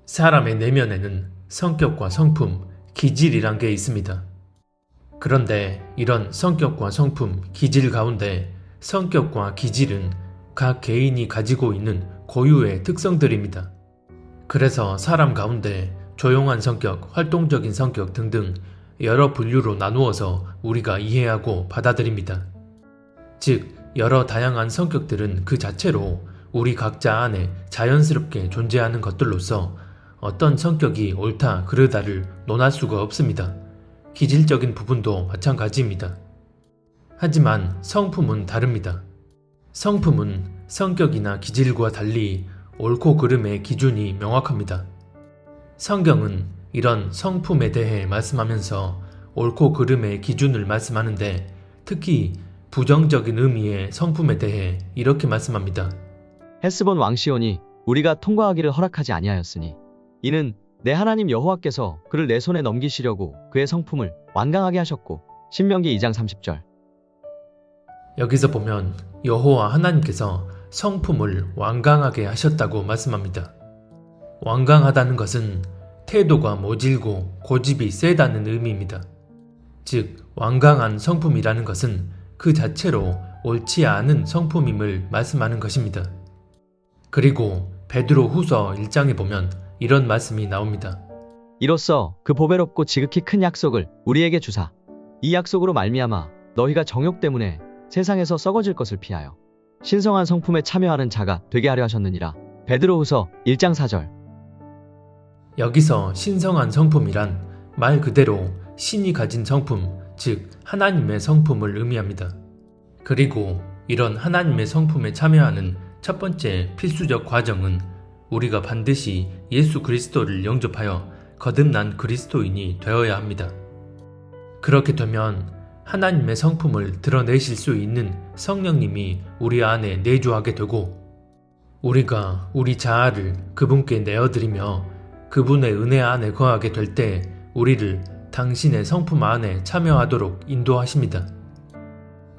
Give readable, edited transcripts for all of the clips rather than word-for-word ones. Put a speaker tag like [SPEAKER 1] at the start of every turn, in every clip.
[SPEAKER 1] 사람의 내면에는 성격과 성품, 기질이란 게 있습니다. 그런데 이런 성격과 성품, 기질 가운데 성격과 기질은 각 개인이 가지고 있는 고유의 특성들입니다. 그래서 사람 가운데 조용한 성격, 활동적인 성격 등등 여러 분류로 나누어서 우리가 이해하고 받아들입니다. 즉, 여러 다양한 성격들은 그 자체로 우리 각자 안에 자연스럽게 존재하는 것들로서 어떤 성격이 옳다, 그르다를 논할 수가 없습니다. 기질적인 부분도 마찬가지입니다. 하지만 성품은 다릅니다. 성품은 성격이나 기질과 달리 옳고 그름의 기준이 명확합니다. 성경은 이런 성품에 대해 말씀하면서 옳고 그름의 기준을 말씀하는데 특히 부정적인 의미의 성품에 대해 이렇게 말씀합니다.
[SPEAKER 2] 헤스본 왕 시온이 우리가 통과하기를 허락하지 아니하였으니 이는 내 하나님 여호와께서 그를 내 손에 넘기시려고 그의 성품을 완강하게 하셨고. 신명기 2장 30절.
[SPEAKER 1] 여기서 보면 여호와 하나님께서 성품을 완강하게 하셨다고 말씀합니다. 완강하다는 것은 태도가 모질고 고집이 세다는 의미입니다. 즉, 완강한 성품이라는 것은 그 자체로 옳지 않은 성품임을 말씀하는 것입니다. 그리고 베드로 후서 1장에 보면 이런 말씀이 나옵니다.
[SPEAKER 2] 이로써 그 보배롭고 지극히 큰 약속을 우리에게 주사 이 약속으로 말미암아 너희가 정욕 때문에 세상에서 썩어질 것을 피하여 신성한 성품에 참여하는 자가 되게 하려 하셨느니라. 베드로 후서 1장 4절.
[SPEAKER 1] 여기서 신성한 성품이란 말 그대로 신이 가진 성품, 즉 하나님의 성품을 의미합니다. 그리고 이런 하나님의 성품에 참여하는 첫 번째 필수적 과정은 우리가 반드시 예수 그리스도를 영접하여 거듭난 그리스도인이 되어야 합니다. 그렇게 되면 하나님의 성품을 드러내실 수 있는 성령님이 우리 안에 내주하게 되고 우리가 우리 자아를 그분께 내어드리며 그분의 은혜 안에 거하게 될 때 우리를 당신의 성품 안에 참여하도록 인도하십니다.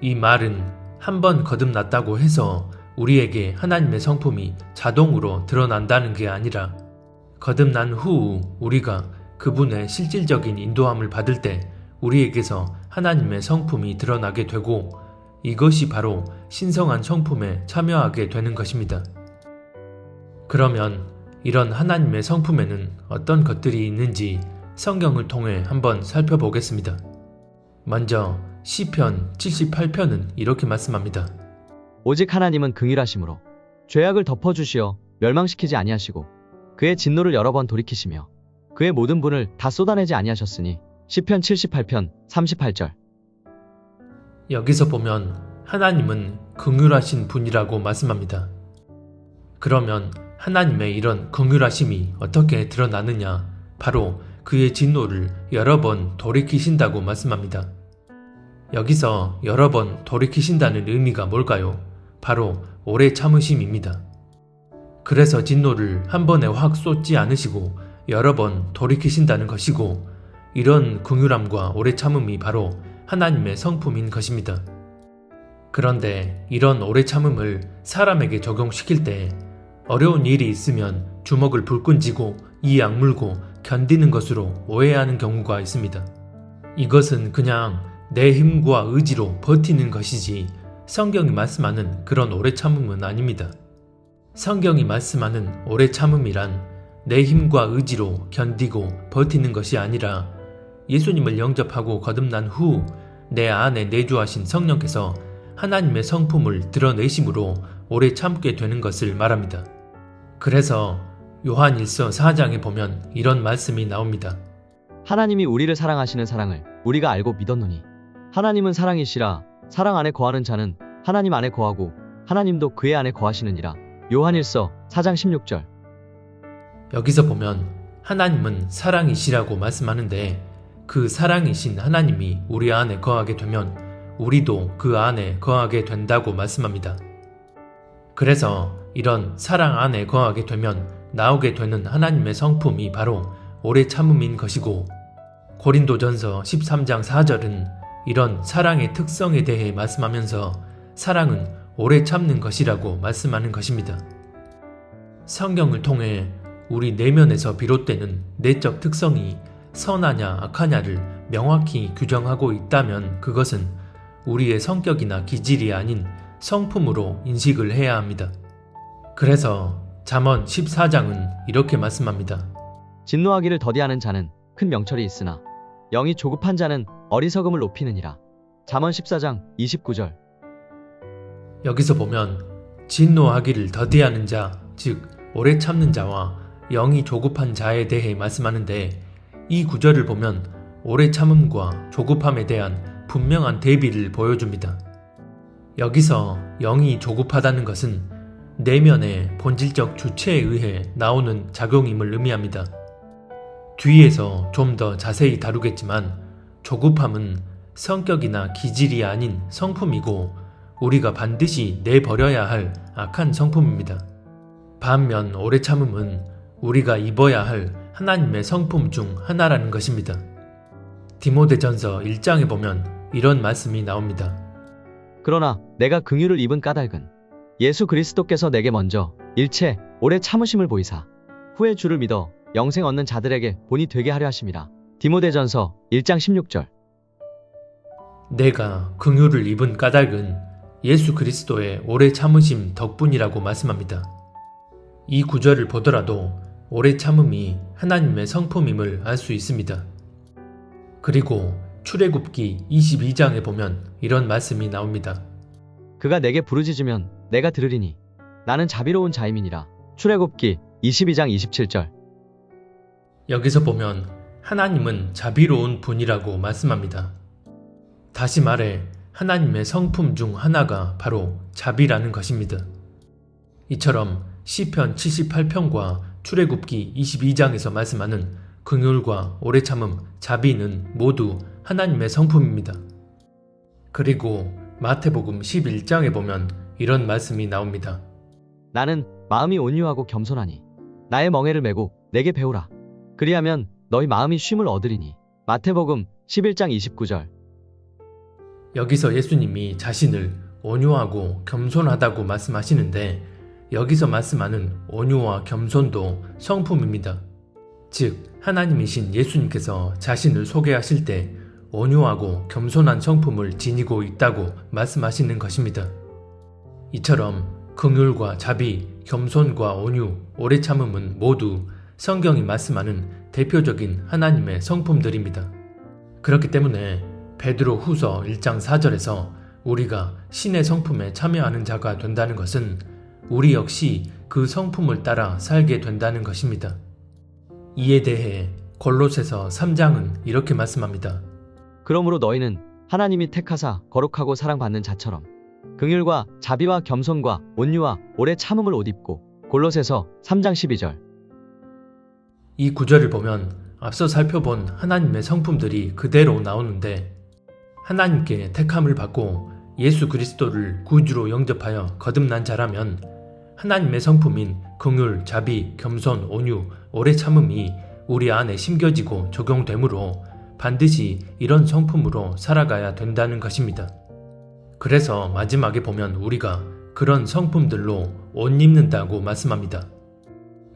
[SPEAKER 1] 이 말은 한 번 거듭났다고 해서 우리에게 하나님의 성품이 자동으로 드러난다는 게 아니라 거듭난 후 우리가 그분의 실질적인 인도함을 받을 때 우리에게서 하나님의 성품이 드러나게 되고 이것이 바로 신성한 성품에 참여하게 되는 것입니다. 그러면 이런 하나님의 성품에는 어떤 것들이 있는지 성경을 통해 한번 살펴보겠습니다. 먼저 시편 78편은 이렇게 말씀합니다.
[SPEAKER 2] 오직 하나님은 긍휼하심으로 죄악을 덮어주시어 멸망시키지 아니하시고 그의 진노를 여러 번 돌이키시며 그의 모든 분을 다 쏟아내지 아니하셨으니. 시편 78편 38절.
[SPEAKER 1] 여기서 보면 하나님은 긍휼하신 분이라고 말씀합니다. 그러면 하나님의 이런 긍휼하심이 어떻게 드러나느냐? 바로 그의 진노를 여러 번 돌이키신다고 말씀합니다. 여기서 여러 번 돌이키신다는 의미가 뭘까요? 바로 오래 참으심입니다. 그래서 진노를 한 번에 확 쏟지 않으시고 여러 번 돌이키신다는 것이고 이런 긍휼함과 오래 참음이 바로 하나님의 성품인 것입니다. 그런데 이런 오래 참음을 사람에게 적용시킬 때 어려운 일이 있으면 주먹을 불끈 쥐고 이 악물고 견디는 것으로 오해하는 경우가 있습니다. 이것은 그냥 내 힘과 의지로 버티는 것이지 성경이 말씀하는 그런 오래 참음은 아닙니다. 성경이 말씀하는 오래 참음이란 내 힘과 의지로 견디고 버티는 것이 아니라 예수님을 영접하고 거듭난 후 내 안에 내주하신 성령께서 하나님의 성품을 드러내심으로 오래 참게 되는 것을 말합니다. 그래서 요한 1서 4장에 보면 이런 말씀이 나옵니다.
[SPEAKER 2] 하나님이 우리를 사랑하시는 사랑을 우리가 알고 믿었노니 하나님은 사랑이시라. 사랑 안에 거하는 자는 하나님 안에 거하고 하나님도 그의 안에 거하시느니라. 요한 1서 4장 16절.
[SPEAKER 1] 여기서 보면 하나님은 사랑이시라고 말씀하는데 그 사랑이신 하나님이 우리 안에 거하게 되면 우리도 그 안에 거하게 된다고 말씀합니다. 그래서 이런 사랑 안에 거하게 되면 나오게 되는 하나님의 성품이 바로 오래 참음인 것이고 고린도전서 13장 4절은 이런 사랑의 특성에 대해 말씀하면서 사랑은 오래 참는 것이라고 말씀하는 것입니다. 성경을 통해 우리 내면에서 비롯되는 내적 특성이 선하냐 악하냐를 명확히 규정하고 있다면 그것은 우리의 성격이나 기질이 아닌 성품으로 인식을 해야 합니다. 그래서 잠언 14장은 이렇게 말씀합니다.
[SPEAKER 2] 진노하기를 더디하는 자는 큰 명철이 있으나 영이 조급한 자는 어리석음을 높이느니라. 잠언 14장 29절.
[SPEAKER 1] 여기서 보면 진노하기를 더디하는 자, 즉 오래 참는 자와 영이 조급한 자에 대해 말씀하는데 이 구절을 보면 오래 참음과 조급함에 대한 분명한 대비를 보여줍니다. 여기서 영이 조급하다는 것은 내면의 본질적 주체에 의해 나오는 작용임을 의미합니다. 뒤에서 좀 더 자세히 다루겠지만 조급함은 성격이나 기질이 아닌 성품이고 우리가 반드시 내버려야 할 악한 성품입니다. 반면 오래 참음은 우리가 입어야 할 하나님의 성품 중 하나라는 것입니다. 디모데전서 1장에 보면 이런 말씀이 나옵니다.
[SPEAKER 2] 그러나 내가 긍휼을 입은 까닭은 예수 그리스도께서 내게 먼저 일체 오래 참으심을 보이사 후에 주를 믿어 영생 얻는 자들에게 본이 되게 하려 하심이라. 디모데전서 1장 16절.
[SPEAKER 1] 내가 긍휼을 입은 까닭은 예수 그리스도의 오래 참으심 덕분이라고 말씀합니다. 이 구절을 보더라도 오래 참음이 하나님의 성품임을 알 수 있습니다. 그리고 출애굽기 22장에 보면 이런 말씀이 나옵니다.
[SPEAKER 2] 그가 내게 부르짖으면 내가 들으리니 나는 자비로운 자임이니라. 출애굽기 22장 27절.
[SPEAKER 1] 여기서 보면 하나님은 자비로운 분이라고 말씀합니다. 다시 말해 하나님의 성품 중 하나가 바로 자비라는 것입니다. 이처럼 시편 78편과 출애굽기 22장에서 말씀하는 긍휼과 오래 참음, 자비는 모두 하나님의 성품입니다. 그리고 마태복음 11장에 보면 이런 말씀이 나옵니다.
[SPEAKER 2] 나는 마음이 온유하고 겸손하니 나의 멍에를 메고 내게 배우라. 그리하면 너희 마음이 쉼을 얻으리니. 마태복음 11장 29절.
[SPEAKER 1] 여기서 예수님이 자신을 온유하고 겸손하다고 말씀하시는데 여기서 말씀하는 온유와 겸손도 성품입니다. 즉 하나님이신 예수님께서 자신을 소개하실 때 온유하고 겸손한 성품을 지니고 있다고 말씀하시는 것입니다. 이처럼 긍휼과 자비, 겸손과 온유, 오래 참음은 모두 성경이 말씀하는 대표적인 하나님의 성품들입니다. 그렇기 때문에 베드로 후서 1장 4절에서 우리가 신의 성품에 참여하는 자가 된다는 것은 우리 역시 그 성품을 따라 살게 된다는 것입니다. 이에 대해 골로새서 3장은 이렇게 말씀합니다.
[SPEAKER 2] 그러므로 너희는 하나님이 택하사 거룩하고 사랑받는 자처럼 긍휼과 자비와 겸손과 온유와 오래 참음을 옷 입고. 골로새서 3장 12절.
[SPEAKER 1] 이 구절을 보면 앞서 살펴본 하나님의 성품들이 그대로 나오는데 하나님께 택함을 받고 예수 그리스도를 구주로 영접하여 거듭난 자라면 하나님의 성품인 긍휼, 자비, 겸손, 온유, 오래 참음이 우리 안에 심겨지고 적용되므로 반드시 이런 성품으로 살아가야 된다는 것입니다. 그래서 마지막에 보면 우리가 그런 성품들로 옷 입는다고 말씀합니다.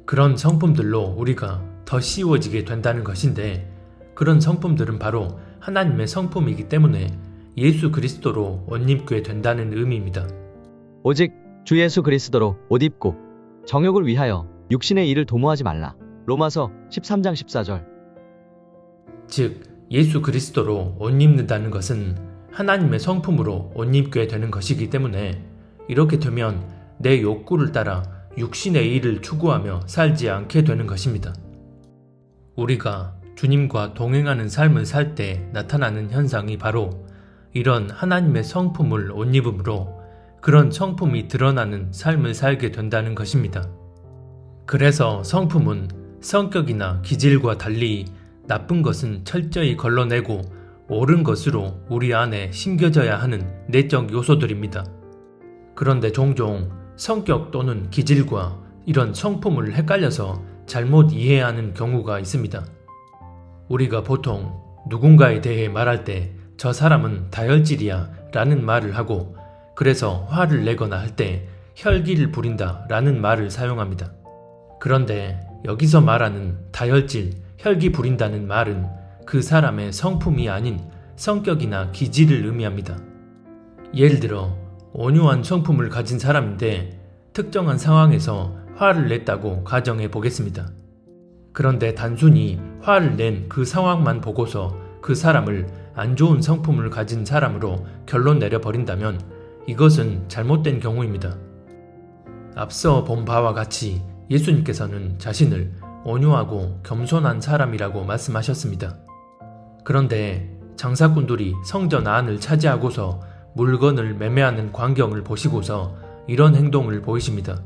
[SPEAKER 1] 그런 성품들로 우리가 더 씌워지게 된다는 것인데 그런 성품들은 바로 하나님의 성품이기 때문에 예수 그리스도로 옷 입게 된다는 의미입니다.
[SPEAKER 2] 오직 주 예수 그리스도로 옷 입고 정욕을 위하여 육신의 일을 도모하지 말라. 로마서 13장 14절.
[SPEAKER 1] 즉 예수 그리스도로 옷 입는다는 것은 하나님의 성품으로 옷 입게 되는 것이기 때문에 이렇게 되면 내 욕구를 따라 육신의 일을 추구하며 살지 않게 되는 것입니다. 우리가 주님과 동행하는 삶을 살 때 나타나는 현상이 바로 이런 하나님의 성품을 옷 입음으로 그런 성품이 드러나는 삶을 살게 된다는 것입니다. 그래서 성품은 성격이나 기질과 달리 나쁜 것은 철저히 걸러내고 옳은 것으로 우리 안에 심겨져야 하는 내적 요소들입니다. 그런데 종종 성격 또는 기질과 이런 성품을 헷갈려서 잘못 이해하는 경우가 있습니다. 우리가 보통 누군가에 대해 말할 때 저 사람은 다혈질이야 라는 말을 하고 그래서 화를 내거나 할 때 혈기를 부린다 라는 말을 사용합니다. 그런데 여기서 말하는 다혈질, 혈기 부린다는 말은 그 사람의 성품이 아닌 성격이나 기질을 의미합니다. 예를 들어 온유한 성품을 가진 사람인데 특정한 상황에서 화를 냈다고 가정해 보겠습니다. 그런데 단순히 화를 낸 그 상황만 보고서 그 사람을 안 좋은 성품을 가진 사람으로 결론 내려버린다면 이것은 잘못된 경우입니다. 앞서 본 바와 같이 예수님께서는 자신을 온유하고 겸손한 사람이라고 말씀하셨습니다. 그런데 장사꾼들이 성전 안을 차지하고서 물건을 매매하는 광경을 보시고서 이런 행동을 보이십니다.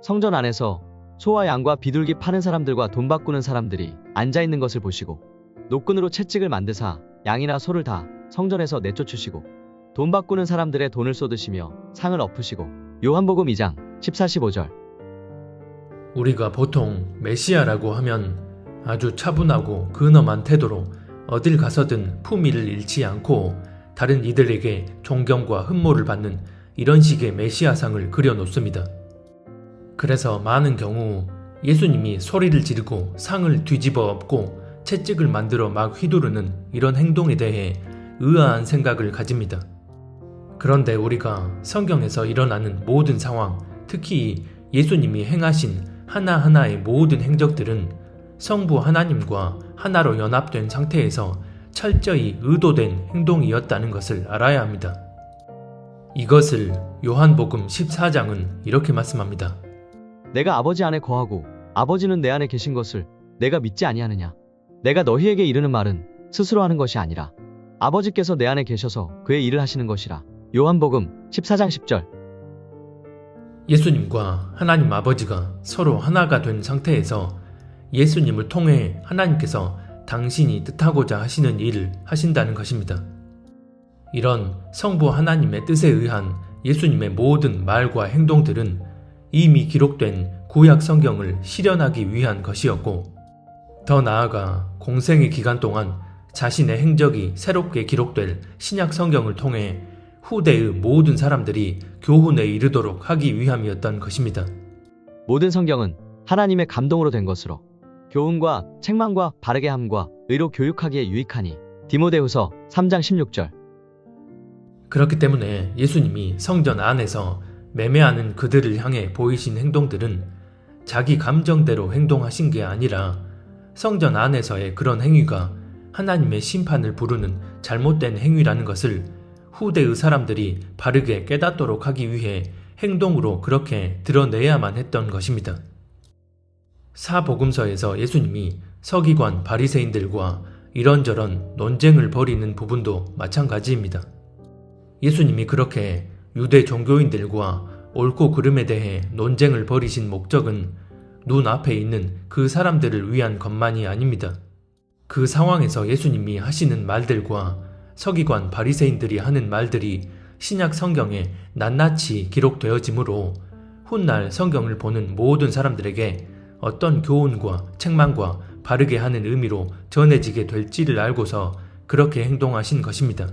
[SPEAKER 2] 성전 안에서 소와 양과 비둘기 파는 사람들과 돈 바꾸는 사람들이 앉아있는 것을 보시고 노끈으로 채찍을 만드사 양이나 소를 다 성전에서 내쫓으시고 돈 바꾸는 사람들의 돈을 쏟으시며 상을 엎으시고 요한복음 2장 14-15절.
[SPEAKER 1] 우리가 보통 메시아라고 하면 아주 차분하고 근엄한 태도로 어딜 가서든 품위를 잃지 않고 다른 이들에게 존경과 흠모를 받는 이런 식의 메시아상을 그려놓습니다. 그래서 많은 경우 예수님이 소리를 지르고 상을 뒤집어 엎고 채찍을 만들어 막 휘두르는 이런 행동에 대해 의아한 생각을 가집니다. 그런데 우리가 성경에서 일어나는 모든 상황, 특히 예수님이 행하신 하나하나의 모든 행적들은 성부 하나님과 하나로 연합된 상태에서 철저히 의도된 행동이었다는 것을 알아야 합니다. 이것을 요한복음 14장은 이렇게 말씀합니다.
[SPEAKER 2] 내가 아버지 안에 거하고 아버지는 내 안에 계신 것을 내가 믿지 아니하느냐. 내가 너희에게 이르는 말은 스스로 하는 것이 아니라 아버지께서 내 안에 계셔서 그의 일을 하시는 것이라. 요한복음 14장 10절.
[SPEAKER 1] 예수님과 하나님 아버지가 서로 하나가 된 상태에서 예수님을 통해 하나님께서 당신이 뜻하고자 하시는 일을 하신다는 것입니다. 이런 성부 하나님의 뜻에 의한 예수님의 모든 말과 행동들은 이미 기록된 구약 성경을 실현하기 위한 것이었고, 더 나아가 공생의 기간 동안 자신의 행적이 새롭게 기록될 신약 성경을 통해 후대의 모든 사람들이 교훈에 이르도록 하기 위함이었던 것입니다.
[SPEAKER 2] 모든 성경은 하나님의 감동으로 된 것으로 교훈과 책망과 바르게 함과 의로 교육하기에 유익하니. 디모데후서 3장 16절.
[SPEAKER 1] 그렇기 때문에 예수님이 성전 안에서 매매하는 그들을 향해 보이신 행동들은 자기 감정대로 행동하신 게 아니라 성전 안에서의 그런 행위가 하나님의 심판을 부르는 잘못된 행위라는 것을 후대의 사람들이 바르게 깨닫도록 하기 위해 행동으로 그렇게 드러내야만 했던 것입니다. 사복음서에서 예수님이 서기관 바리새인들과 이런저런 논쟁을 벌이는 부분도 마찬가지입니다. 예수님이 그렇게 유대 종교인들과 옳고 그름에 대해 논쟁을 벌이신 목적은 눈앞에 있는 그 사람들을 위한 것만이 아닙니다. 그 상황에서 예수님이 하시는 말들과 서기관 바리새인들이 하는 말들이 신약 성경에 낱낱이 기록되어지므로 훗날 성경을 보는 모든 사람들에게 어떤 교훈과 책망과 바르게 하는 의미로 전해지게 될지를 알고서 그렇게 행동하신 것입니다.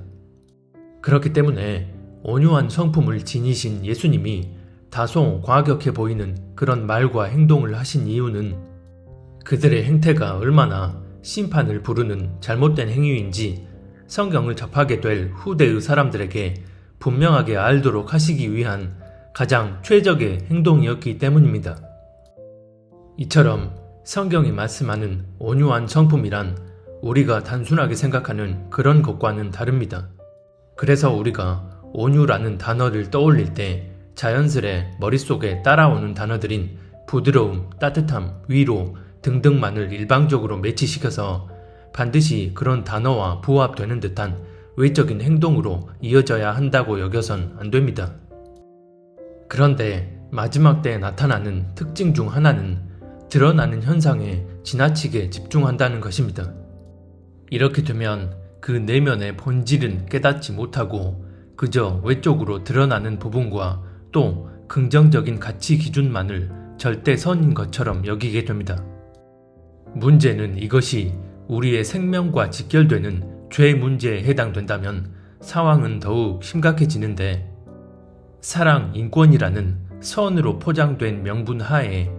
[SPEAKER 1] 그렇기 때문에 온유한 성품을 지니신 예수님이 다소 과격해 보이는 그런 말과 행동을 하신 이유는 그들의 행태가 얼마나 심판을 부르는 잘못된 행위인지 성경을 접하게 될 후대의 사람들에게 분명하게 알도록 하시기 위한 가장 최적의 행동이었기 때문입니다. 이처럼 성경이 말씀하는 온유한 성품이란 우리가 단순하게 생각하는 그런 것과는 다릅니다. 그래서 우리가 온유라는 단어를 떠올릴 때 자연스레 머릿속에 따라오는 단어들인 부드러움, 따뜻함, 위로 등등만을 일방적으로 매치시켜서 반드시 그런 단어와 부합되는 듯한 외적인 행동으로 이어져야 한다고 여겨선 안 됩니다. 그런데 마지막 때에 나타나는 특징 중 하나는 드러나는 현상에 지나치게 집중한다는 것입니다. 이렇게 되면 그 내면의 본질은 깨닫지 못하고 그저 외적으로 드러나는 부분과 또 긍정적인 가치 기준만을 절대선인 것처럼 여기게 됩니다. 문제는 이것이 우리의 생명과 직결되는 죄 문제에 해당된다면 상황은 더욱 심각해지는데, 사랑, 인권이라는 선으로 포장된 명분 하에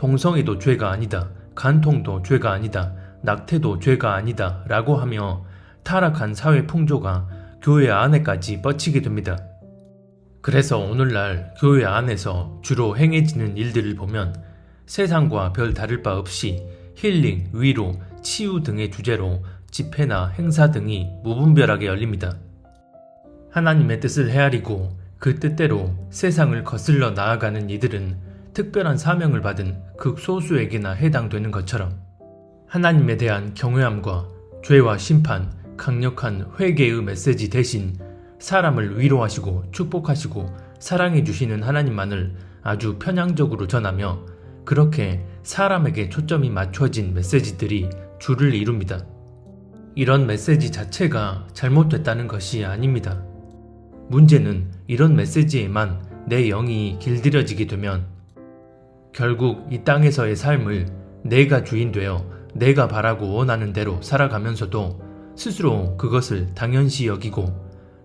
[SPEAKER 1] 동성애도 죄가 아니다, 간통도 죄가 아니다, 낙태도 죄가 아니다 라고 하며 타락한 사회 풍조가 교회 안에까지 뻗치게 됩니다. 그래서 오늘날 교회 안에서 주로 행해지는 일들을 보면 세상과 별 다를 바 없이 힐링, 위로, 치유 등의 주제로 집회나 행사 등이 무분별하게 열립니다. 하나님의 뜻을 헤아리고 그 뜻대로 세상을 거슬러 나아가는 이들은 특별한 사명을 받은 극소수에게나 해당되는 것처럼 하나님에 대한 경외함과 죄와 심판, 강력한 회개의 메시지 대신 사람을 위로하시고 축복하시고 사랑해 주시는 하나님만을 아주 편향적으로 전하며 그렇게 사람에게 초점이 맞춰진 메시지들이 주를 이룹니다. 이런 메시지 자체가 잘못됐다는 것이 아닙니다. 문제는 이런 메시지에만 내 영이 길들여지게 되면 결국 이 땅에서의 삶을 내가 주인 되어 내가 바라고 원하는 대로 살아가면서도 스스로 그것을 당연시 여기고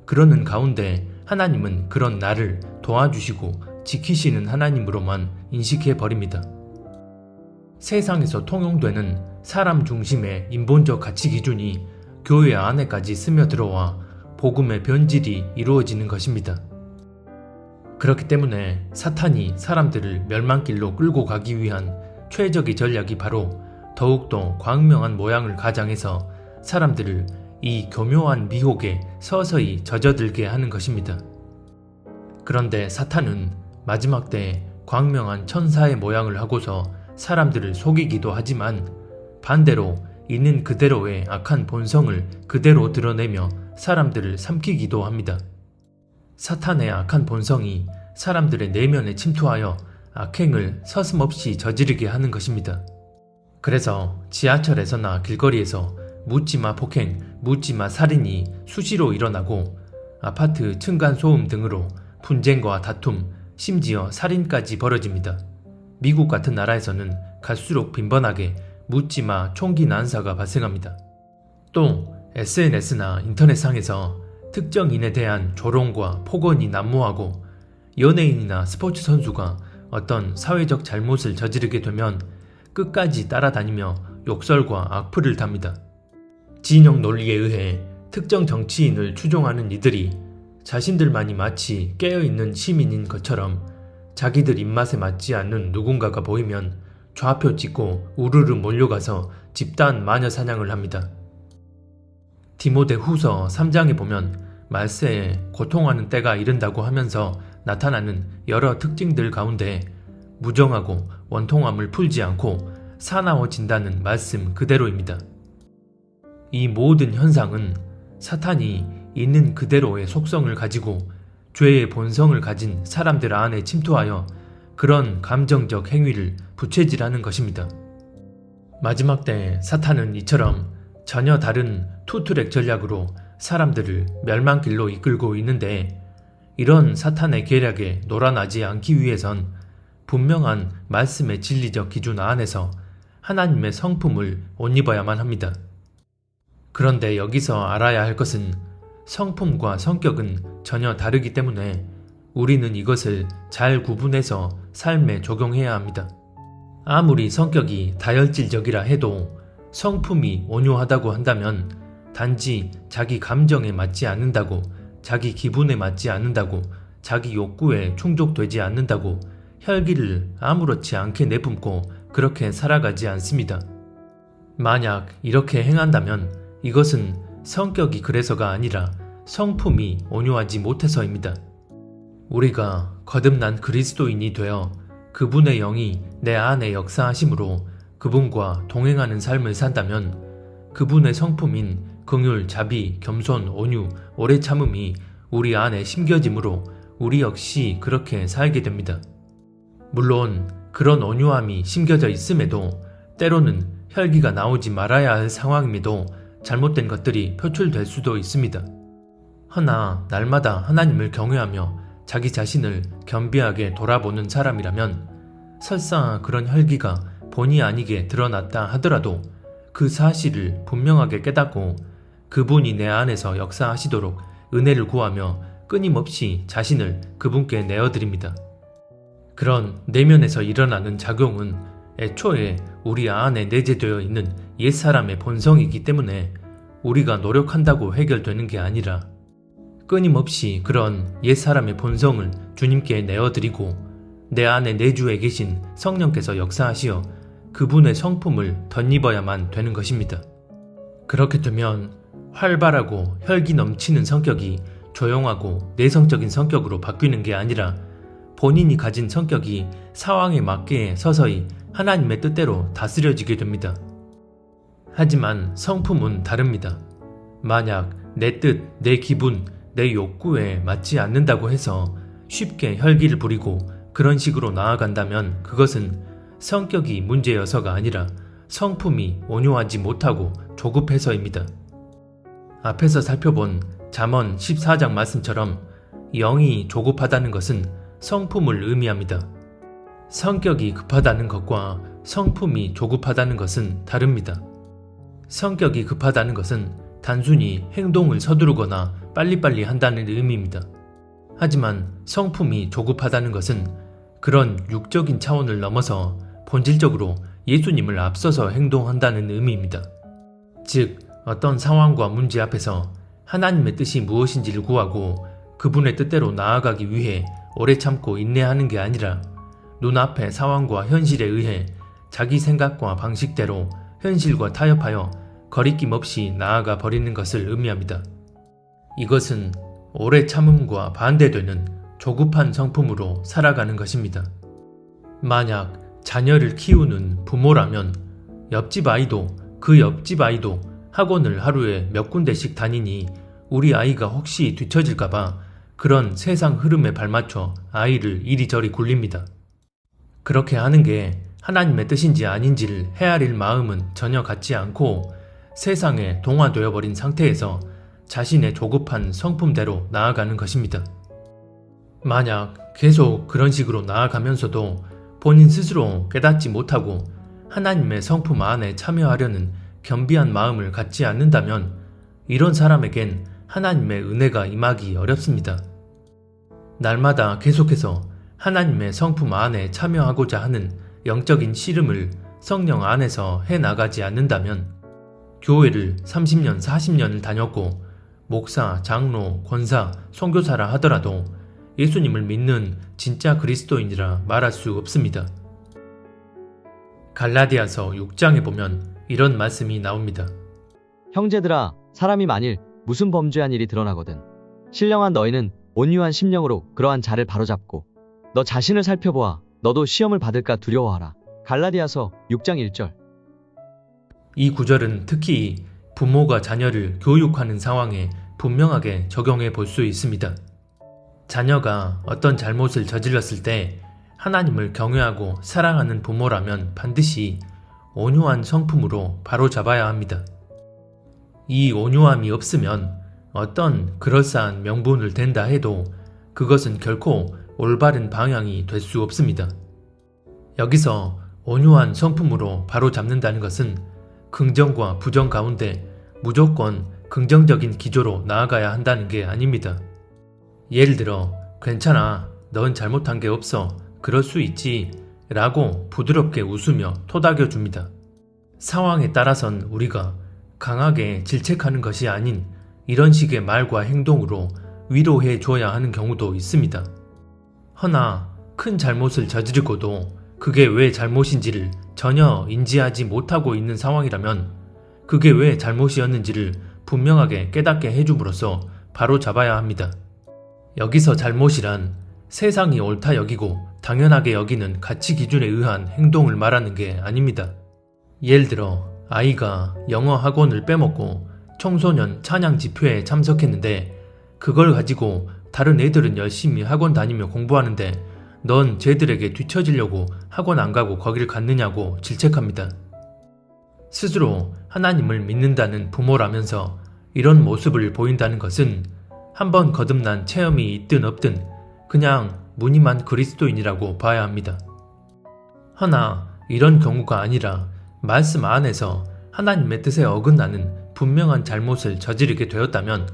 [SPEAKER 1] 그러는 가운데 하나님은 그런 나를 도와주시고 지키시는 하나님으로만 인식해 버립니다. 세상에서 통용되는 사람 중심의 인본적 가치 기준이 교회 안에까지 스며들어와 복음의 변질이 이루어지는 것입니다. 그렇기 때문에 사탄이 사람들을 멸망길로 끌고 가기 위한 최적의 전략이 바로 더욱더 광명한 모양을 가장해서 사람들을 이 교묘한 미혹에 서서히 젖어들게 하는 것입니다. 그런데 사탄은 마지막 때 광명한 천사의 모양을 하고서 사람들을 속이기도 하지만 반대로 있는 그대로의 악한 본성을 그대로 드러내며 사람들을 삼키기도 합니다. 사탄의 악한 본성이 사람들의 내면에 침투하여 악행을 서슴없이 저지르게 하는 것입니다. 그래서 지하철에서나 길거리에서 묻지마 폭행, 묻지마 살인이 수시로 일어나고 아파트 층간소음 등으로 분쟁과 다툼, 심지어 살인까지 벌어집니다. 미국 같은 나라에서는 갈수록 빈번하게 묻지마 총기 난사가 발생합니다. 또 SNS나 인터넷상에서 특정인에 대한 조롱과 폭언이 난무하고 연예인이나 스포츠 선수가 어떤 사회적 잘못을 저지르게 되면 끝까지 따라다니며 욕설과 악플을 답니다. 진영 논리에 의해 특정 정치인을 추종하는 이들이 자신들만이 마치 깨어있는 시민인 것처럼 자기들 입맛에 맞지 않는 누군가가 보이면 좌표 찍고 우르르 몰려가서 집단 마녀 사냥을 합니다. 디모데 후서 3장에 보면 말세에 고통하는 때가 이른다고 하면서 나타나는 여러 특징들 가운데 무정하고 원통함을 풀지 않고 사나워진다는 말씀 그대로입니다. 이 모든 현상은 사탄이 있는 그대로의 속성을 가지고 죄의 본성을 가진 사람들 안에 침투하여 그런 감정적 행위를 부채질하는 것입니다. 마지막 때 사탄은 이처럼 전혀 다른 투트랙 전략으로 사람들을 멸망길로 이끌고 있는데 이런 사탄의 계략에 놀아나지 않기 위해선 분명한 말씀의 진리적 기준 안에서 하나님의 성품을 옷 입어야만 합니다. 그런데 여기서 알아야 할 것은 성품과 성격은 전혀 다르기 때문에 우리는 이것을 잘 구분해서 삶에 적용해야 합니다. 아무리 성격이 다혈질적이라 해도 성품이 온유하다고 한다면 단지 자기 감정에 맞지 않는다고, 자기 기분에 맞지 않는다고, 자기 욕구에 충족되지 않는다고 혈기를 아무렇지 않게 내뿜고 그렇게 살아가지 않습니다. 만약 이렇게 행한다면 이것은 성격이 그래서가 아니라 성품이 온유하지 못해서입니다. 우리가 거듭난 그리스도인이 되어 그분의 영이 내 안에 역사하심으로 그분과 동행하는 삶을 산다면 그분의 성품인 긍휼, 자비, 겸손, 온유, 오래 참음이 우리 안에 심겨짐으로 우리 역시 그렇게 살게 됩니다. 물론 그런 온유함이 심겨져 있음에도 때로는 혈기가 나오지 말아야 할 상황임에도 잘못된 것들이 표출될 수도 있습니다. 허나 날마다 하나님을 경외하며 자기 자신을 겸비하게 돌아보는 사람이라면 설사 그런 혈기가 본의 아니게 드러났다 하더라도 그 사실을 분명하게 깨닫고 그분이 내 안에서 역사하시도록 은혜를 구하며 끊임없이 자신을 그분께 내어드립니다. 그런 내면에서 일어나는 작용은 애초에 우리 안에 내재되어 있는 옛사람의 본성이기 때문에 우리가 노력한다고 해결되는 게 아니라 끊임없이 그런 옛사람의 본성을 주님께 내어드리고 내 안에 내주에 계신 성령께서 역사하시어 그분의 성품을 덧입어야만 되는 것입니다. 그렇게 되면 활발하고 혈기 넘치는 성격이 조용하고 내성적인 성격으로 바뀌는 게 아니라 본인이 가진 성격이 상황에 맞게 서서히 하나님의 뜻대로 다스려지게 됩니다. 하지만 성품은 다릅니다. 만약 내 뜻, 내 기분, 내 욕구에 맞지 않는다고 해서 쉽게 혈기를 부리고 그런 식으로 나아간다면 그것은 성격이 문제여서가 아니라 성품이 온유하지 못하고 조급해서입니다. 앞에서 살펴본 잠언 14장 말씀처럼 영이 조급하다는 것은 성품을 의미합니다. 성격이 급하다는 것과 성품이 조급하다는 것은 다릅니다. 성격이 급하다는 것은 단순히 행동을 서두르거나 빨리빨리 한다는 의미입니다. 하지만 성품이 조급하다는 것은 그런 육적인 차원을 넘어서 본질적으로 예수님을 앞서서 행동한다는 의미입니다. 즉, 어떤 상황과 문제 앞에서 하나님의 뜻이 무엇인지를 구하고 그분의 뜻대로 나아가기 위해 오래 참고 인내하는 게 아니라 눈앞의 상황과 현실에 의해 자기 생각과 방식대로 현실과 타협하여 거리낌 없이 나아가 버리는 것을 의미합니다. 이것은 오래 참음과 반대되는 조급한 성품으로 살아가는 것입니다. 만약 자녀를 키우는 부모라면 옆집 아이도 그 옆집 아이도 학원을 하루에 몇 군데씩 다니니 우리 아이가 혹시 뒤처질까봐 그런 세상 흐름에 발맞춰 아이를 이리저리 굴립니다. 그렇게 하는 게 하나님의 뜻인지 아닌지를 헤아릴 마음은 전혀 갖지 않고 세상에 동화되어 버린 상태에서 자신의 조급한 성품대로 나아가는 것입니다. 만약 계속 그런 식으로 나아가면서도 본인 스스로 깨닫지 못하고 하나님의 성품 안에 참여하려는 겸비한 마음을 갖지 않는다면 이런 사람에겐 하나님의 은혜가 임하기 어렵습니다. 날마다 계속해서 하나님의 성품 안에 참여하고자 하는 영적인 씨름을 성령 안에서 해나가지 않는다면 교회를 30년, 40년을 다녔고 목사, 장로, 권사, 선교사라 하더라도 예수님을 믿는 진짜 그리스도인이라 말할 수 없습니다. 갈라디아서 6장에 보면 이런 말씀이 나옵니다.
[SPEAKER 2] 형제들아, 사람이 만일 무슨 범죄한 일이 드러나거든 신령한 너희는 온유한 심령으로 그러한 자를 바로잡고 너 자신을 살펴보아 너도 시험을 받을까 두려워하라. 갈라디아서 6장 1절.
[SPEAKER 1] 이 구절은 특히 부모가 자녀를 교육하는 상황에 분명하게 적용해 볼 수 있습니다. 자녀가 어떤 잘못을 저질렀을 때 하나님을 경외하고 사랑하는 부모라면 반드시 온유한 성품으로 바로잡아야 합니다. 이 온유함이 없으면 어떤 그럴싸한 명분을 댄다 해도 그것은 결코 올바른 방향이 될 수 없습니다. 여기서 온유한 성품으로 바로잡는다는 것은 긍정과 부정 가운데 무조건 긍정적인 기조로 나아가야 한다는 게 아닙니다. 예를 들어 괜찮아, 넌 잘못한 게 없어, 그럴 수 있지 라고 부드럽게 웃으며 토닥여 줍니다. 상황에 따라선 우리가 강하게 질책하는 것이 아닌 이런 식의 말과 행동으로 위로해 줘야 하는 경우도 있습니다. 허나 큰 잘못을 저지르고도 그게 왜 잘못인지를 전혀 인지하지 못하고 있는 상황이라면 그게 왜 잘못이었는지를 분명하게 깨닫게 해줌으로써 바로 잡아야 합니다. 여기서 잘못이란 세상이 옳다 여기고 당연하게 여기는 가치 기준에 의한 행동을 말하는 게 아닙니다. 예를 들어 아이가 영어 학원을 빼먹고 청소년 찬양 집회에 참석했는데 그걸 가지고 다른 애들은 열심히 학원 다니며 공부하는데 넌 쟤들에게 뒤처지려고 학원 안 가고 거길 갔느냐고 질책합니다. 스스로 하나님을 믿는다는 부모라면서 이런 모습을 보인다는 것은 한번 거듭난 체험이 있든 없든 그냥 무늬만 그리스도인이라고 봐야 합니다. 허나 이런 경우가 아니라 말씀 안에서 하나님의 뜻에 어긋나는 분명한 잘못을 저지르게 되었다면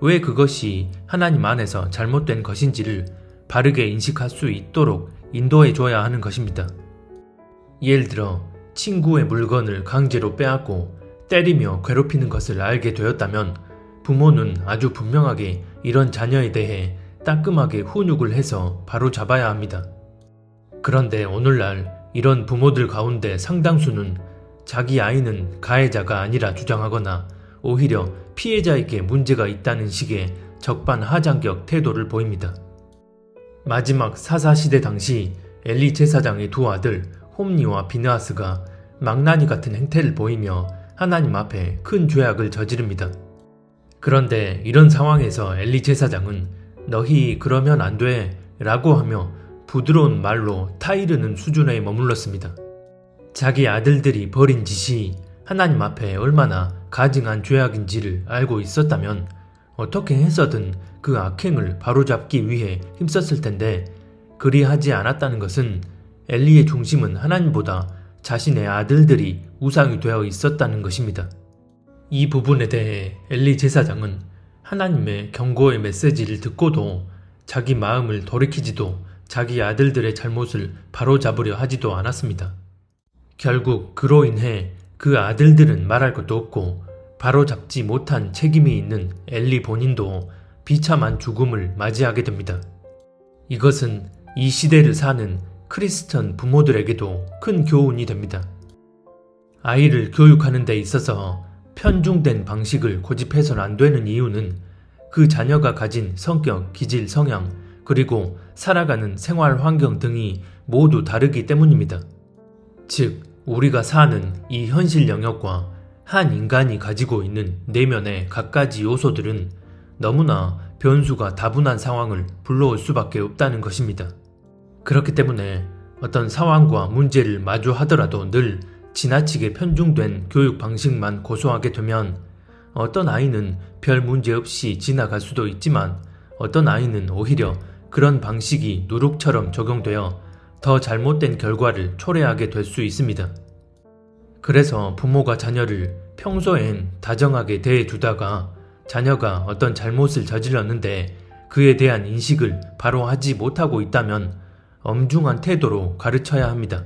[SPEAKER 1] 왜 그것이 하나님 안에서 잘못된 것인지를 바르게 인식할 수 있도록 인도해 줘야 하는 것입니다. 예를 들어 친구의 물건을 강제로 빼앗고 때리며 괴롭히는 것을 알게 되었다면 부모는 아주 분명하게 이런 자녀에 대해 따끔하게 훈육을 해서 바로 잡아야 합니다. 그런데 오늘날 이런 부모들 가운데 상당수는 자기 아이는 가해자가 아니라 주장하거나 오히려 피해자에게 문제가 있다는 식의 적반하장격 태도를 보입니다. 마지막 사사시대 당시 엘리 제사장의 두 아들 홈니와 비느하스가 망나니 같은 행태를 보이며 하나님 앞에 큰 죄악을 저지릅니다. 그런데 이런 상황에서 엘리 제사장은 너희 그러면 안 돼 라고 하며 부드러운 말로 타이르는 수준에 머물렀습니다. 자기 아들들이 벌인 짓이 하나님 앞에 얼마나 가증한 죄악인지를 알고 있었다면 어떻게 해서든 그 악행을 바로잡기 위해 힘썼을 텐데 그리하지 않았다는 것은 엘리의 중심은 하나님보다 자신의 아들들이 우상이 되어 있었다는 것입니다. 이 부분에 대해 엘리 제사장은 하나님의 경고의 메시지를 듣고도 자기 마음을 돌이키지도 자기 아들들의 잘못을 바로잡으려 하지도 않았습니다. 결국 그로 인해 그 아들들은 말할 것도 없고 바로잡지 못한 책임이 있는 엘리 본인도 비참한 죽음을 맞이하게 됩니다. 이것은 이 시대를 사는 크리스천 부모들에게도 큰 교훈이 됩니다. 아이를 교육하는 데 있어서 편중된 방식을 고집해서는 안 되는 이유는 그 자녀가 가진 성격, 기질, 성향, 그리고 살아가는 생활 환경 등이 모두 다르기 때문입니다. 즉, 우리가 사는 이 현실 영역과 한 인간이 가지고 있는 내면의 갖가지 요소들은 너무나 변수가 다분한 상황을 불러올 수밖에 없다는 것입니다. 그렇기 때문에 어떤 상황과 문제를 마주하더라도 늘 지나치게 편중된 교육 방식만 고수하게 되면 어떤 아이는 별 문제 없이 지나갈 수도 있지만 어떤 아이는 오히려 그런 방식이 누룩처럼 적용되어 더 잘못된 결과를 초래하게 될 수 있습니다. 그래서 부모가 자녀를 평소엔 다정하게 대해주다가 자녀가 어떤 잘못을 저질렀는데 그에 대한 인식을 바로 하지 못하고 있다면 엄중한 태도로 가르쳐야 합니다.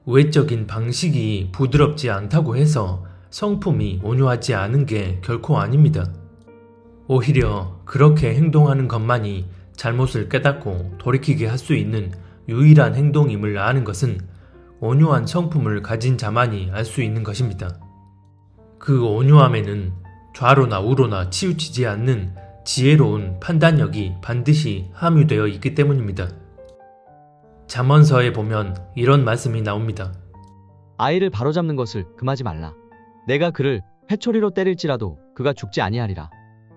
[SPEAKER 1] 외적인 방식이 부드럽지 않다고 해서 성품이 온유하지 않은 게 결코 아닙니다. 오히려 그렇게 행동하는 것만이 잘못을 깨닫고 돌이키게 할 수 있는 유일한 행동임을 아는 것은 온유한 성품을 가진 자만이 알 수 있는 것입니다. 그 온유함에는 좌로나 우로나 치우치지 않는 지혜로운 판단력이 반드시 함유되어 있기 때문입니다. 잠언서에 보면 이런 말씀이 나옵니다.
[SPEAKER 2] 아이를 바로잡는 것을 금하지 말라. 내가 그를 회초리로 때릴지라도 그가 죽지 아니하리라.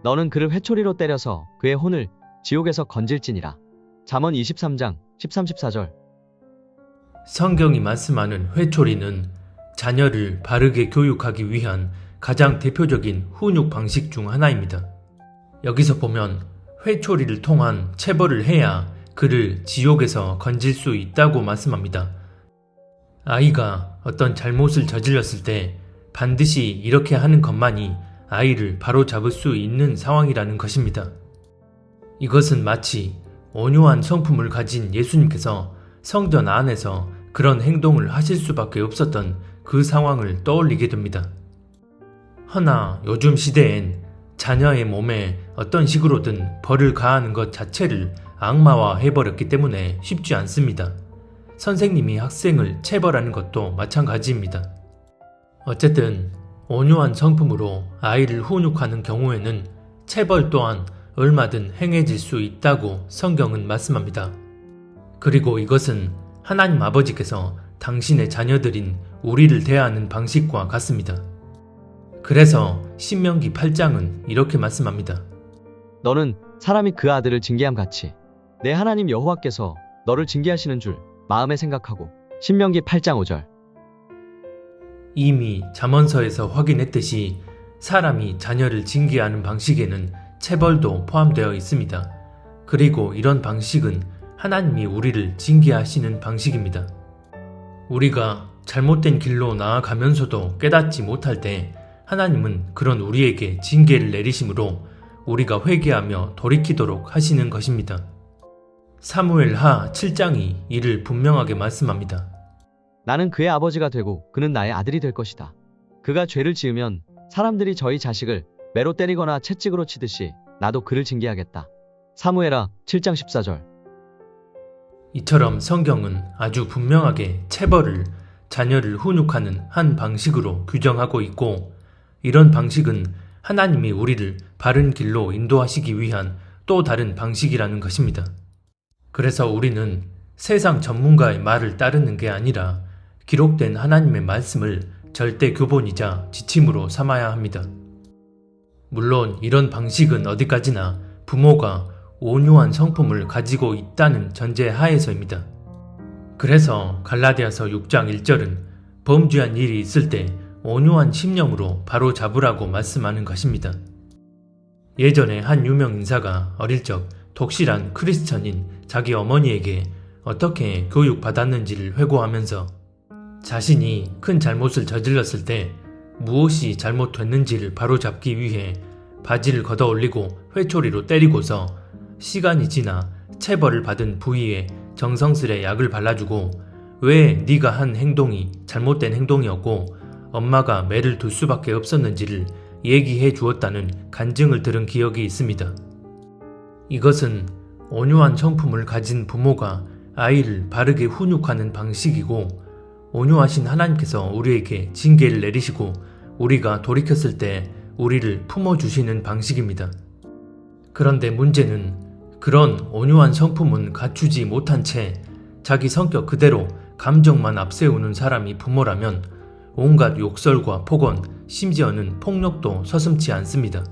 [SPEAKER 2] 너는 그를 회초리로 때려서 그의 혼을 지옥에서 건질지니라. 잠언 23장 13, 14절.
[SPEAKER 1] 성경이 말씀하는 회초리는 자녀를 바르게 교육하기 위한 가장 대표적인 훈육 방식 중 하나입니다. 여기서 보면 회초리를 통한 체벌을 해야 그를 지옥에서 건질 수 있다고 말씀합니다. 아이가 어떤 잘못을 저질렀을 때 반드시 이렇게 하는 것만이 아이를 바로잡을 수 있는 상황이라는 것입니다. 이것은 마치 온유한 성품을 가진 예수님께서 성전 안에서 그런 행동을 하실 수밖에 없었던 그 상황을 떠올리게 됩니다. 허나 요즘 시대엔 자녀의 몸에 어떤 식으로든 벌을 가하는 것 자체를 악마화 해버렸기 때문에 쉽지 않습니다. 선생님이 학생을 체벌하는 것도 마찬가지입니다. 어쨌든 온유한 성품으로 아이를 훈육하는 경우에는 체벌 또한 얼마든 행해질 수 있다고 성경은 말씀합니다. 그리고 이것은 하나님 아버지께서 당신의 자녀들인 우리를 대하는 방식과 같습니다. 그래서 신명기 8장은 이렇게 말씀합니다.
[SPEAKER 2] 너는 사람이 그 아들을 징계함 같이 내 하나님 여호와께서 너를 징계하시는 줄 마음에 생각하고. 신명기 8장 5절.
[SPEAKER 1] 이미 잠언서에서 확인했듯이 사람이 자녀를 징계하는 방식에는 체벌도 포함되어 있습니다. 그리고 이런 방식은 하나님이 우리를 징계하시는 방식입니다. 우리가 잘못된 길로 나아가면서도 깨닫지 못할 때 하나님은 그런 우리에게 징계를 내리심으로 우리가 회개하며 돌이키도록 하시는 것입니다. 사무엘하 7장이 이를 분명하게 말씀합니다.
[SPEAKER 2] 나는 그의 아버지가 되고 그는 나의 아들이 될 것이다. 그가 죄를 지으면 사람들이 저희 자식을 매로 때리거나 채찍으로 치듯이 나도 그를 징계하겠다. 사무엘하 7장 14절.
[SPEAKER 1] 이처럼 성경은 아주 분명하게 체벌을 자녀를 훈육하는 한 방식으로 규정하고 있고, 이런 방식은 하나님이 우리를 바른 길로 인도하시기 위한 또 다른 방식이라는 것입니다. 그래서 우리는 세상 전문가의 말을 따르는 게 아니라 기록된 하나님의 말씀을 절대 교본이자 지침으로 삼아야 합니다. 물론 이런 방식은 어디까지나 부모가 온유한 성품을 가지고 있다는 전제 하에서입니다. 그래서 갈라디아서 6장 1절은 범죄한 일이 있을 때 온유한 심령으로 바로 잡으라고 말씀하는 것입니다. 예전에 한 유명 인사가 어릴 적 독실한 크리스천인 자기 어머니에게 어떻게 교육받았는지를 회고하면서 자신이 큰 잘못을 저질렀을 때 무엇이 잘못됐는지를 바로잡기 위해 바지를 걷어 올리고 회초리로 때리고서 시간이 지나 체벌을 받은 부위에 정성스레 약을 발라주고 왜 네가 한 행동이 잘못된 행동이었고 엄마가 매를 둘 수밖에 없었는지를 얘기해 주었다는 간증을 들은 기억이 있습니다. 이것은 온유한 성품을 가진 부모가 아이를 바르게 훈육하는 방식이고, 온유하신 하나님께서 우리에게 징계를 내리시고 우리가 돌이켰을 때 우리를 품어주시는 방식입니다. 그런데 문제는 그런 온유한 성품은 갖추지 못한 채 자기 성격 그대로 감정만 앞세우는 사람이 부모라면 온갖 욕설과 폭언, 심지어는 폭력도 서슴지 않습니다.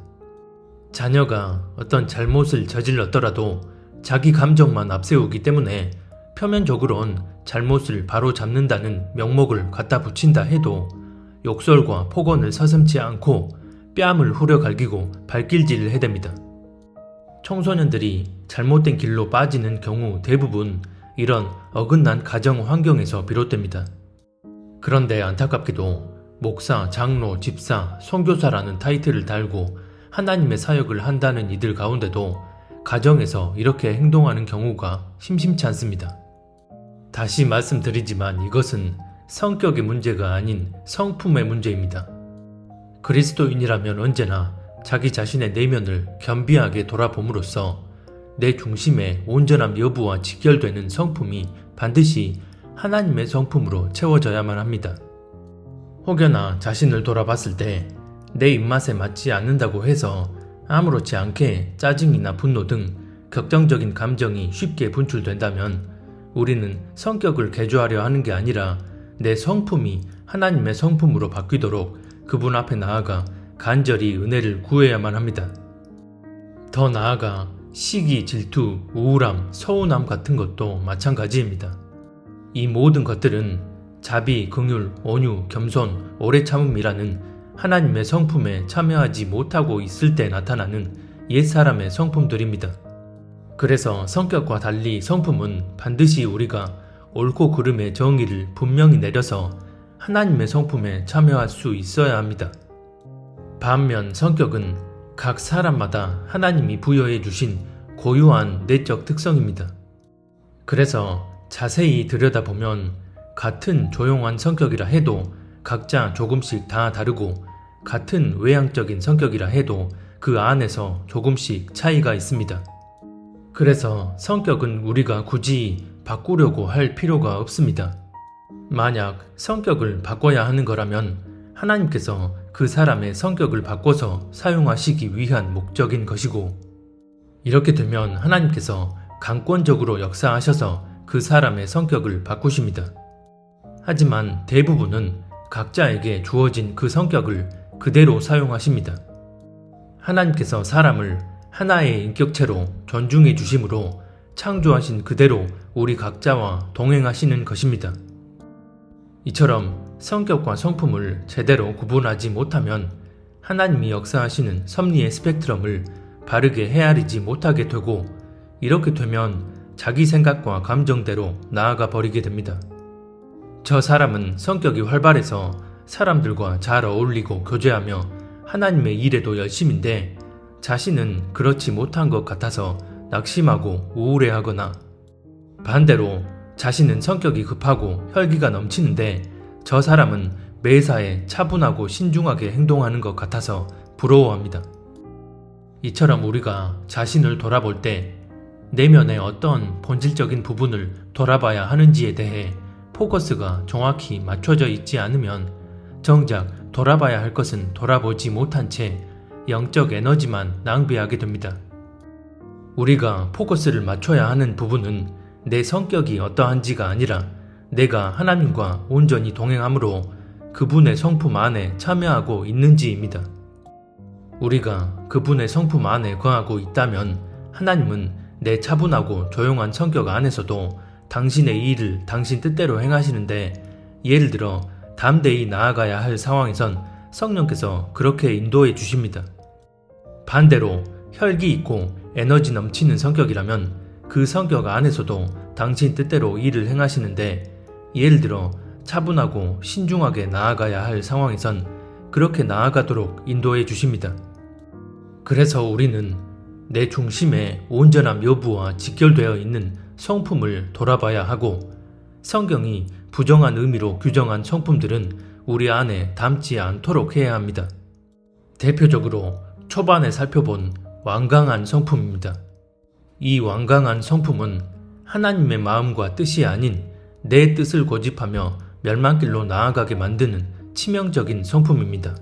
[SPEAKER 1] 자녀가 어떤 잘못을 저질렀더라도 자기 감정만 앞세우기 때문에 표면적으론 잘못을 바로 잡는다는 명목을 갖다 붙인다 해도 욕설과 폭언을 서슴지 않고 뺨을 후려갈기고 발길질을 해댑니다. 청소년들이 잘못된 길로 빠지는 경우 대부분 이런 어긋난 가정 환경에서 비롯됩니다. 그런데 안타깝게도 목사, 장로, 집사, 선교사라는 타이틀을 달고 하나님의 사역을 한다는 이들 가운데도 가정에서 이렇게 행동하는 경우가 심심치 않습니다. 다시 말씀드리지만 이것은 성격의 문제가 아닌 성품의 문제입니다. 그리스도인이라면 언제나 자기 자신의 내면을 겸비하게 돌아봄으로써 내 중심의 온전함 여부와 직결되는 성품이 반드시 하나님의 성품으로 채워져야만 합니다. 혹여나 자신을 돌아봤을 때 내 입맛에 맞지 않는다고 해서 아무렇지 않게 짜증이나 분노 등 격정적인 감정이 쉽게 분출된다면 우리는 성격을 개조하려 하는 게 아니라 내 성품이 하나님의 성품으로 바뀌도록 그분 앞에 나아가 간절히 은혜를 구해야만 합니다. 더 나아가 시기, 질투, 우울함, 서운함 같은 것도 마찬가지입니다. 이 모든 것들은 자비, 긍휼, 온유, 겸손, 오래 참음이라는 하나님의 성품에 참여하지 못하고 있을 때 나타나는 옛사람의 성품들입니다. 그래서 성격과 달리 성품은 반드시 우리가 옳고 그름의 정의를 분명히 내려서 하나님의 성품에 참여할 수 있어야 합니다. 반면 성격은 각 사람마다 하나님이 부여해 주신 고유한 내적 특성입니다. 그래서 자세히 들여다보면 같은 조용한 성격이라 해도 각자 조금씩 다 다르고 같은 외향적인 성격이라 해도 그 안에서 조금씩 차이가 있습니다. 그래서 성격은 우리가 굳이 바꾸려고 할 필요가 없습니다. 만약 성격을 바꿔야 하는 거라면 하나님께서 그 사람의 성격을 바꿔서 사용하시기 위한 목적인 것이고, 이렇게 되면 하나님께서 강권적으로 역사하셔서 그 사람의 성격을 바꾸십니다. 하지만 대부분은 각자에게 주어진 그 성격을 그대로 사용하십니다. 하나님께서 사람을 하나의 인격체로 존중해 주심으로 창조하신 그대로 우리 각자와 동행하시는 것입니다. 이처럼 성격과 성품을 제대로 구분하지 못하면 하나님이 역사하시는 섭리의 스펙트럼을 바르게 헤아리지 못하게 되고, 이렇게 되면 자기 생각과 감정대로 나아가 버리게 됩니다. 저 사람은 성격이 활발해서 사람들과 잘 어울리고 교제하며 하나님의 일에도 열심인데 자신은 그렇지 못한 것 같아서 낙심하고 우울해하거나, 반대로 자신은 성격이 급하고 혈기가 넘치는데 저 사람은 매사에 차분하고 신중하게 행동하는 것 같아서 부러워합니다. 이처럼 우리가 자신을 돌아볼 때 내면의 어떤 본질적인 부분을 돌아봐야 하는지에 대해 포커스가 정확히 맞춰져 있지 않으면 정작 돌아봐야 할 것은 돌아보지 못한 채 영적 에너지만 낭비하게 됩니다. 우리가 포커스를 맞춰야 하는 부분은 내 성격이 어떠한지가 아니라 내가 하나님과 온전히 동행함으로 그분의 성품 안에 참여하고 있는지입니다. 우리가 그분의 성품 안에 거하고 있다면 하나님은 내 차분하고 조용한 성격 안에서도 당신의 일을 당신 뜻대로 행하시는데, 예를 들어 담대히 나아가야 할 상황에선 성령께서 그렇게 인도해 주십니다. 반대로 혈기 있고 에너지 넘치는 성격이라면 그 성격 안에서도 당신 뜻대로 일을 행하시는데, 예를 들어 차분하고 신중하게 나아가야 할 상황에선 그렇게 나아가도록 인도해 주십니다. 그래서 우리는 내 중심에 온전함 여부와 직결되어 있는 성품을 돌아봐야 하고, 성경이 부정한 의미로 규정한 성품들은 우리 안에 담지 않도록 해야 합니다. 대표적으로 초반에 살펴본 완강한 성품입니다. 이 완강한 성품은 하나님의 마음과 뜻이 아닌 내 뜻을 고집하며 멸망길로 나아가게 만드는 치명적인 성품입니다.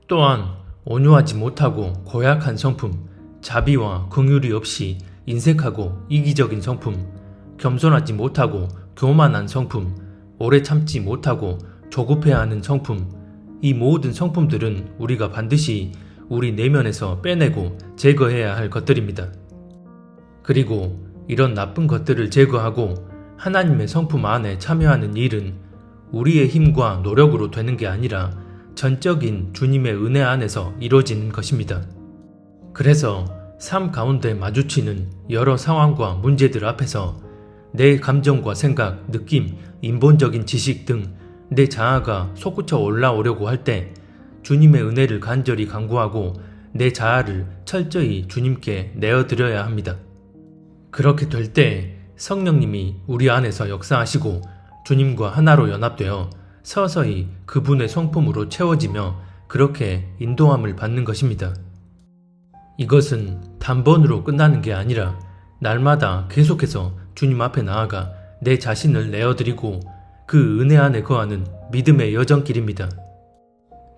[SPEAKER 1] 또한 온유하지 못하고 고약한 성품, 자비와 긍휼이 없이 인색하고 이기적인 성품, 겸손하지 못하고 교만한 성품, 오래 참지 못하고 조급해하는 성품, 이 모든 성품들은 우리가 반드시 우리 내면에서 빼내고 제거해야 할 것들입니다. 그리고 이런 나쁜 것들을 제거하고 하나님의 성품 안에 참여하는 일은 우리의 힘과 노력으로 되는 게 아니라 전적인 주님의 은혜 안에서 이루어지는 것입니다. 그래서 삶 가운데 마주치는 여러 상황과 문제들 앞에서 내 감정과 생각, 느낌, 인본적인 지식 등 내 자아가 솟구쳐 올라오려고 할 때 주님의 은혜를 간절히 간구하고 내 자아를 철저히 주님께 내어드려야 합니다. 그렇게 될 때 성령님이 우리 안에서 역사하시고 주님과 하나로 연합되어 서서히 그분의 성품으로 채워지며 그렇게 인도함을 받는 것입니다. 이것은 단번으로 끝나는 게 아니라 날마다 계속해서 주님 앞에 나아가 내 자신을 내어드리고 그 은혜 안에 거하는 믿음의 여정길입니다.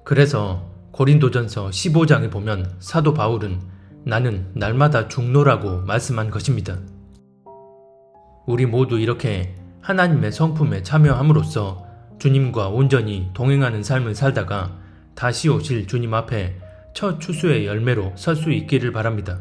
[SPEAKER 1] 그래서 고린도전서 15장에 보면 사도 바울은 나는 날마다 죽노라고 말씀한 것입니다. 우리 모두 이렇게 하나님의 성품에 참여함으로써 주님과 온전히 동행하는 삶을 살다가 다시 오실 주님 앞에 첫 추수의 열매로 설 수 있기를 바랍니다.